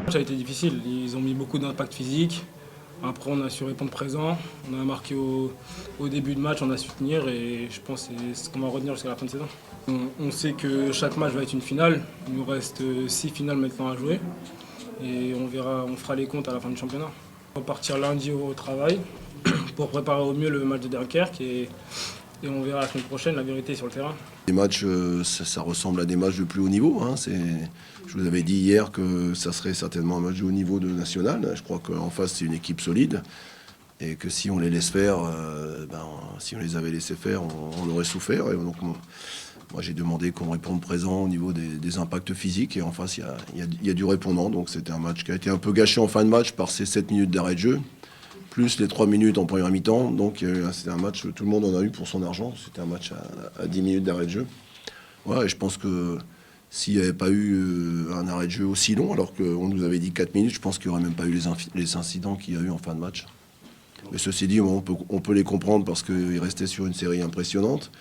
Ça a été difficile, ils ont mis beaucoup d'impact physique. Après, on a su répondre présent. On a marqué au début de match, on a su tenir et je pense que c'est ce qu'on va retenir jusqu'à la fin de saison. On sait que chaque match va être une finale. Il nous reste 6 finales maintenant à jouer et on verra, on fera les comptes à la fin du championnat. On va partir lundi au travail pour préparer au mieux le match de Dunkerque et on verra la semaine prochaine la vérité sur le terrain. Les matchs, ça ressemble à des matchs de plus haut niveau. Hein. Je vous avais dit hier que ça serait certainement un match de haut niveau de national. Je crois qu'en face, c'est une équipe solide. Et que si on les laisse faire, si on les avait laissés faire, on aurait souffert. Et donc, moi, j'ai demandé qu'on réponde présent au niveau des impacts physiques. Et en face, il y a du répondant. Donc, c'était un match qui a été un peu gâché en fin de match par ces 7 minutes d'arrêt de jeu, plus les 3 minutes en première mi-temps. Donc, c'était un match, tout le monde en a eu pour son argent. C'était un match à 10 minutes d'arrêt de jeu. Ouais, et je pense que s'il n'y avait pas eu un arrêt de jeu aussi long, alors qu'on nous avait dit 4 minutes, je pense qu'il n'y aurait même pas eu les incidents qu'il y a eu en fin de match. Mais ceci dit, on peut les comprendre parce qu'ils restaient sur une série impressionnante.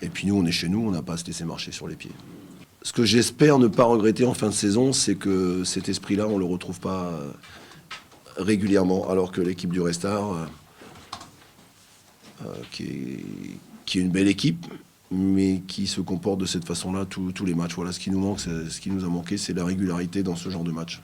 Et puis nous, on est chez nous, on n'a pas à se laisser marcher sur les pieds. Ce que j'espère ne pas regretter en fin de saison, c'est que cet esprit-là, on ne le retrouve pas régulièrement, alors que l'équipe du Restart, qui est une belle équipe, mais qui se comporte de cette façon-là tous les matchs. Voilà, ce qui nous manque, ce qui nous a manqué, c'est la régularité dans ce genre de match.